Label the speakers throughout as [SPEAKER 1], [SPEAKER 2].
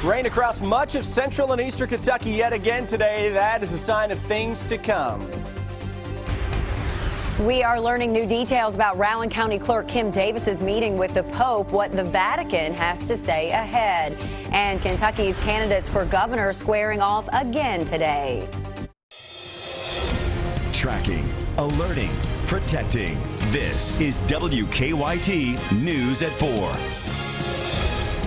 [SPEAKER 1] Rain across much of central and eastern Kentucky yet again today. That is a sign of things to come.
[SPEAKER 2] We are learning new details about Rowan County Clerk Kim Davis's meeting with the Pope, what the Vatican has to say ahead. And Kentucky's candidates for governor squaring off again today.
[SPEAKER 3] Tracking, alerting, protecting. This is WKYT News at 4.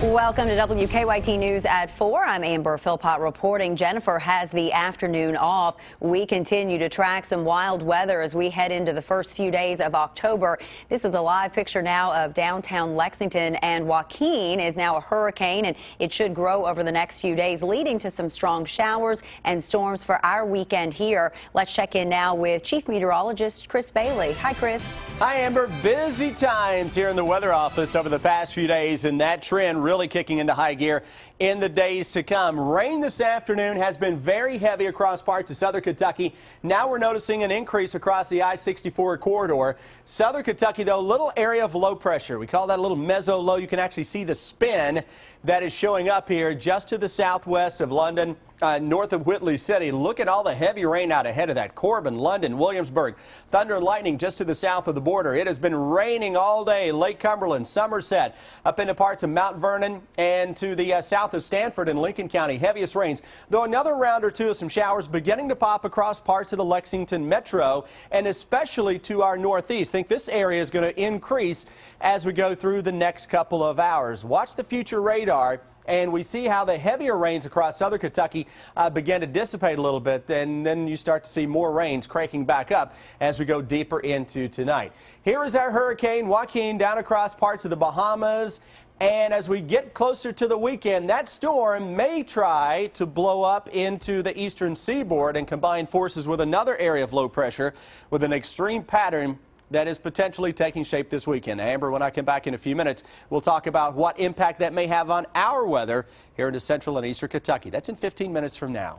[SPEAKER 2] Welcome to WKYT News at 4. I'm Amber Philpott reporting. Jennifer has the afternoon off. We continue to track some wild weather as we head into the first few days of October. This is a live picture now of downtown Lexington, and Joaquin is now a hurricane, and it should grow over the next few days, leading to some strong showers and storms for our weekend here. Let's check in now with Chief Meteorologist Chris Bailey. Hi, Chris.
[SPEAKER 1] Hi, Amber. Busy times here in the weather office over the past few days, and that trend really kicking into high gear in the days to come. Rain this afternoon has been very heavy across parts of southern Kentucky. Now we're noticing an increase across the I-64 corridor. Southern Kentucky, though, a little area of low pressure. We call that a little meso low. You can actually see the spin that is showing up here just to the southwest of London, north of Whitley City. Look at all the heavy rain out ahead of that. Corbin, London, Williamsburg, thunder and lightning just to the south of the border. It has been raining all day. Lake Cumberland, Somerset, up into parts of Mount Vernon and to the south of Stanford and Lincoln County. Heaviest rains, though another round or two of some showers beginning to pop across parts of the Lexington metro and especially to our northeast. Think this area is going to increase as we go through the next couple of hours. Watch the future radar, and we see how the heavier rains across southern Kentucky begin to dissipate a little bit. And then you start to see more rains cranking back up as we go deeper into tonight. Here is our hurricane Joaquin down across parts of the Bahamas. And as we get closer to the weekend, that storm may try to blow up into the eastern seaboard and combine forces with another area of low pressure with an extreme pattern that is potentially taking shape this weekend. Amber, when I come back in a few minutes, we'll talk about what impact that may have on our weather here into central and eastern Kentucky. That's in 15 minutes from now.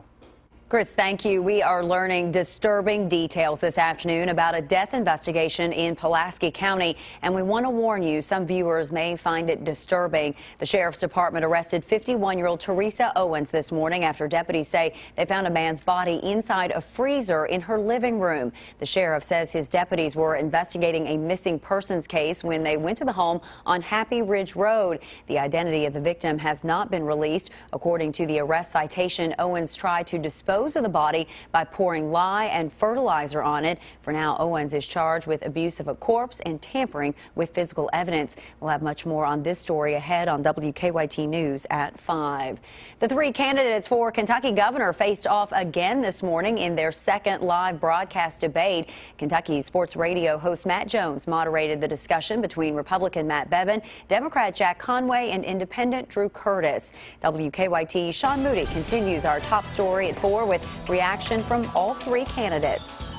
[SPEAKER 2] Chris, thank you. We are learning disturbing details this afternoon about a death investigation in Pulaski County, and we want to warn you, some viewers may find it disturbing. The Sheriff's Department arrested 51-year-old Teresa Owens this morning after deputies say they found a man's body inside a freezer in her living room. The sheriff says his deputies were investigating a missing persons case when they went to the home on Happy Ridge Road. The identity of the victim has not been released. According to the arrest citation, Owens tried to dispose of the body by pouring lye and fertilizer on it. For now, Owens is charged with abuse of a corpse and tampering with physical evidence. We'll have much more on this story ahead on WKYT News at 5. The three candidates for Kentucky governor faced off again this morning in their second live broadcast debate. Kentucky Sports Radio host Matt Jones moderated the discussion between Republican Matt Bevin, Democrat Jack Conway, and Independent Drew Curtis. WKYT Sean Moody continues our top story at 4 with reaction from all three candidates.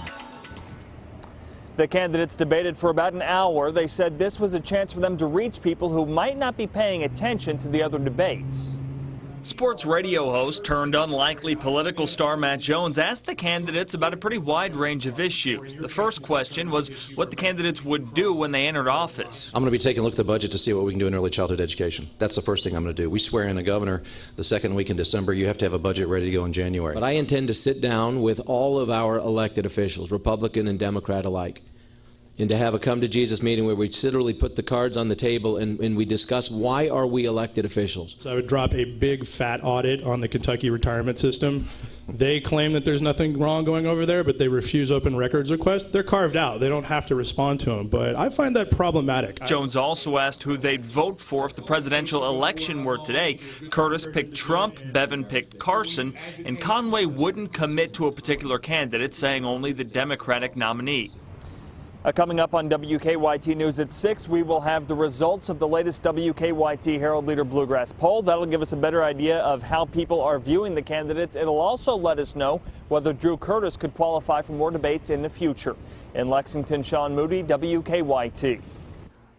[SPEAKER 4] The candidates debated for about an hour. They said this was a chance for them to reach people who might not be paying attention to the other debates. Sports radio host turned unlikely political star Matt Jones asked the candidates about a pretty wide range of issues. The first question was what the candidates would do when they entered office.
[SPEAKER 5] I'm going to be taking a look at the budget to see what we can do in early childhood education. That's the first thing I'm going to do. We swear in a governor the second week in December. You have to have a budget ready to go in January. But I intend to sit down with all of our elected officials, Republican and Democrat alike, and to have a come-to-Jesus meeting where we literally put the cards on the table and we discuss why are we elected officials.
[SPEAKER 6] So I would drop a big fat audit on the Kentucky retirement system. They claim that there's nothing wrong going over there, but they refuse open records requests. They're carved out. They don't have to respond to them, but I find that problematic.
[SPEAKER 4] Jones also asked who they'd vote for if the presidential election were today. Curtis picked Trump, Bevin picked Carson, and Conway wouldn't commit to a particular candidate, saying only the Democratic nominee. Coming up on WKYT News at 6, we will have the results of the latest WKYT Herald Leader Bluegrass poll. That'll give us a better idea of how people are viewing the candidates. It'll also let us know whether Drew Curtis could qualify for more debates in the future. In Lexington, Sean Moody, WKYT.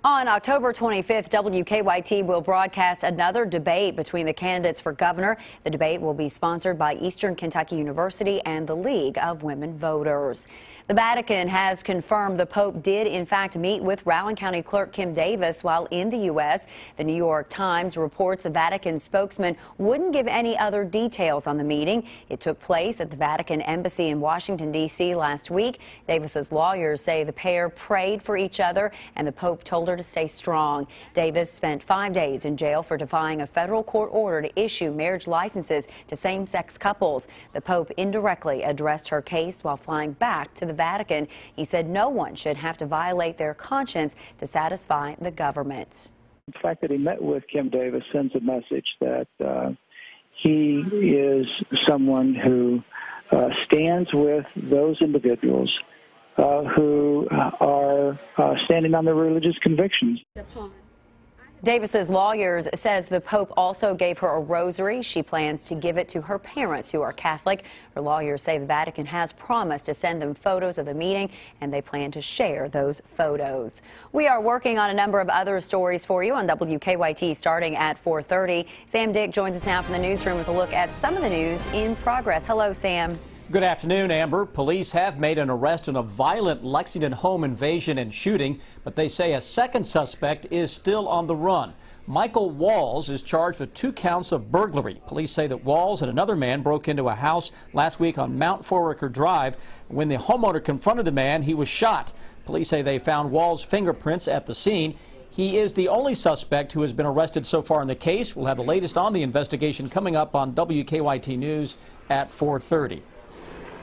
[SPEAKER 2] On October 25th, WKYT will broadcast another debate between the candidates for governor. The debate will be sponsored by Eastern Kentucky University and the League of Women Voters. The Vatican has confirmed the Pope did in fact meet with Rowan County Clerk Kim Davis while in the U.S. The New York Times reports a Vatican spokesman wouldn't give any other details on the meeting. It took place at the Vatican Embassy in Washington, D.C. last week. Davis's lawyers say the pair prayed for each other and the Pope told her to stay strong. Davis spent 5 days in jail for defying a federal court order to issue marriage licenses to same-sex couples. The Pope indirectly addressed her case while flying back to the Vatican. He said no one should have to violate their conscience to satisfy the government.
[SPEAKER 7] The fact that he met with Kim Davis sends a message that he is someone who stands with those individuals who are standing on their religious convictions.
[SPEAKER 2] Davis's lawyers says the Pope also gave her a rosary. She plans to give it to her parents who are Catholic. Her lawyers say the Vatican has promised to send them photos of the meeting, and they plan to share those photos. We are working on a number of other stories for you on WKYT starting at 4:30. Sam Dick joins us now from the newsroom with a look at some of the news in progress. Hello, Sam.
[SPEAKER 8] Good afternoon, Amber. Police have made an arrest in a violent Lexington home invasion and shooting, but they say a second suspect is still on the run. Michael Walls is charged with 2 counts of burglary. Police say that Walls and another man broke into a house last week on Mount Foraker Drive. When the homeowner confronted the man, he was shot. Police say they found Walls' fingerprints at the scene. He is the only suspect who has been arrested so far in the case. We'll have the latest on the investigation coming up on WKYT News at 4:30.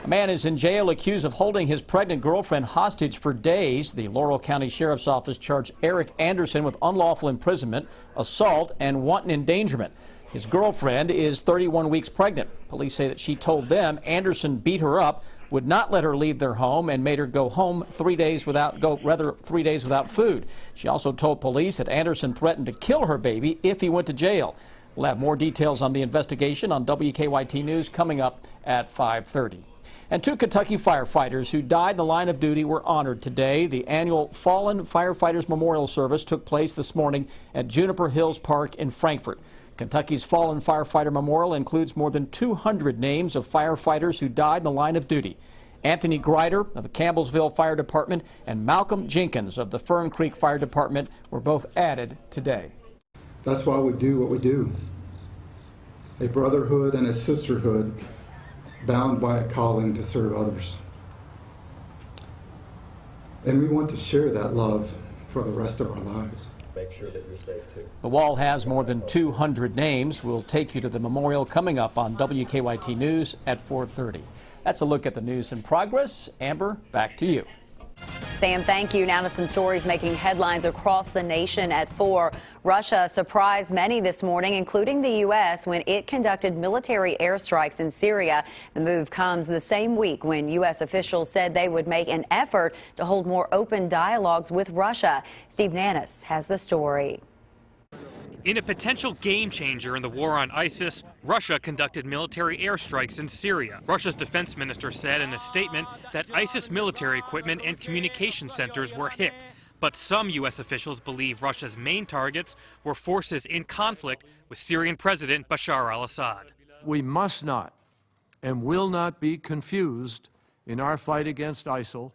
[SPEAKER 8] A man is in jail accused of holding his pregnant girlfriend hostage for days. The Laurel County Sheriff's Office charged Eric Anderson with unlawful imprisonment, assault, and wanton endangerment. His girlfriend is 31 weeks pregnant. Police say that she told them Anderson beat her up, would not let her leave their home, and made her go home 3 days without 3 days without food. She also told police that Anderson threatened to kill her baby if he went to jail. We'll have more details on the investigation on WKYT News coming up at 5:30. And 2 Kentucky firefighters who died in the line of duty were honored today. The annual Fallen Firefighters Memorial Service took place this morning at Juniper Hills Park in Frankfort. Kentucky's Fallen Firefighter Memorial includes more than 200 names of firefighters who died in the line of duty. Anthony Grider of the Campbellsville Fire Department and Malcolm Jenkins of the Fern Creek Fire Department were both added today.
[SPEAKER 9] That's why we do what we do. A brotherhood and a sisterhood bound by a calling to serve others. And we want to share that love for the rest of our lives.
[SPEAKER 10] Make sure that you're safe too.
[SPEAKER 8] The wall has more than 200 names. We'll take you to the memorial coming up on WKYT News at 4:30. That's a look at the news in progress. Amber, back to you.
[SPEAKER 2] Sam, thank you. Now to some stories making headlines across the nation at 4. Russia surprised many this morning, including the U.S., when it conducted military airstrikes in Syria. The move comes the same week when U.S. officials said they would make an effort to hold more open dialogues with Russia. Steve Nannis has the story.
[SPEAKER 11] In a potential game changer in the war on ISIS, Russia conducted military airstrikes in Syria. Russia's defense minister said in a statement that ISIS military equipment and communication centers were hit. But some U.S. officials believe Russia's main targets were forces in conflict with Syrian President Bashar al-Assad.
[SPEAKER 12] We must not and will not be confused in our fight against ISIL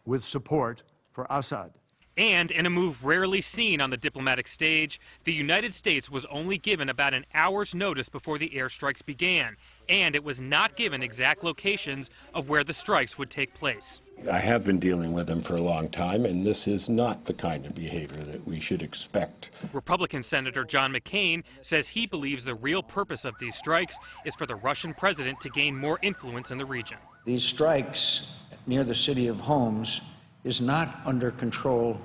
[SPEAKER 12] with support for Assad.
[SPEAKER 11] And in a move rarely seen on the diplomatic stage, the United States was only given about an hour's notice before the airstrikes began, and it was not given exact locations of where the strikes would take place.
[SPEAKER 10] I have been dealing with them for a long time, and this is not the kind of behavior that we should expect.
[SPEAKER 11] Republican Senator John McCain says he believes the real purpose of these strikes is for the Russian president to gain more influence in the region.
[SPEAKER 13] These strikes near the city of Homs is not under control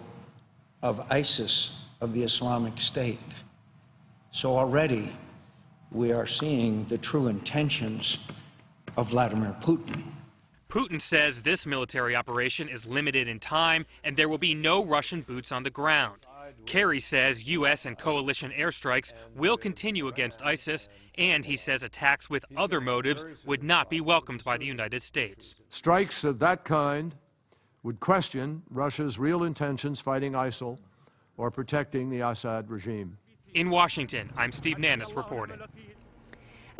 [SPEAKER 13] of ISIS, of the Islamic State. So already we are seeing the true intentions of Vladimir Putin.
[SPEAKER 11] Putin says this military operation is limited in time and there will be no Russian boots on the ground. Kerry says U.S. and coalition airstrikes will continue against ISIS, and he says attacks with other motives would not be welcomed by the United States.
[SPEAKER 12] Strikes of that kind would question Russia's real intentions fighting ISIL or protecting the Assad regime.
[SPEAKER 11] In Washington, I'm Steve Nannis reporting.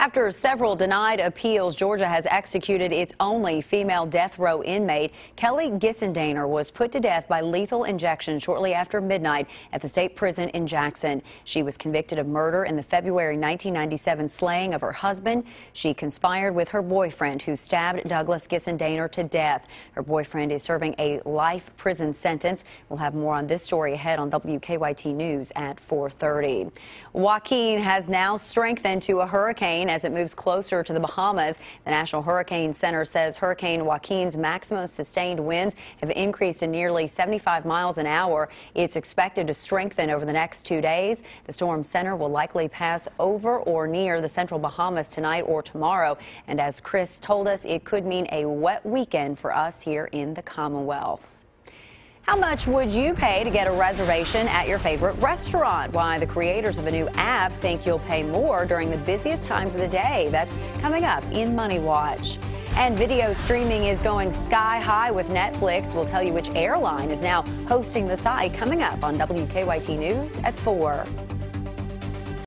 [SPEAKER 2] After several denied appeals, Georgia has executed its only female death row inmate. Kelly Gissendaner was put to death by lethal injection shortly after midnight at the state prison in Jackson. She was convicted of murder in the February 1997 slaying of her husband. She conspired with her boyfriend, who stabbed Douglas Gissendaner to death. Her boyfriend is serving a life prison sentence. We'll have more on this story ahead on WKYT News at 4:30. Joaquin has now strengthened to a hurricane as it moves closer to the Bahamas. The National Hurricane Center says Hurricane Joaquin's maximum sustained winds have increased to nearly 75 miles an hour. It's expected to strengthen over the next 2 days. The storm center will likely pass over or near the central Bahamas tonight or tomorrow. And as Chris told us, it could mean a wet weekend for us here in the Commonwealth. How much would you pay to get a reservation at your favorite restaurant? Why, the creators of a new app think you'll pay more during the busiest times of the day. That's coming up in Money Watch. And video streaming is going sky high with Netflix. We'll tell you which airline is now hosting the site coming up on WKYT News at 4.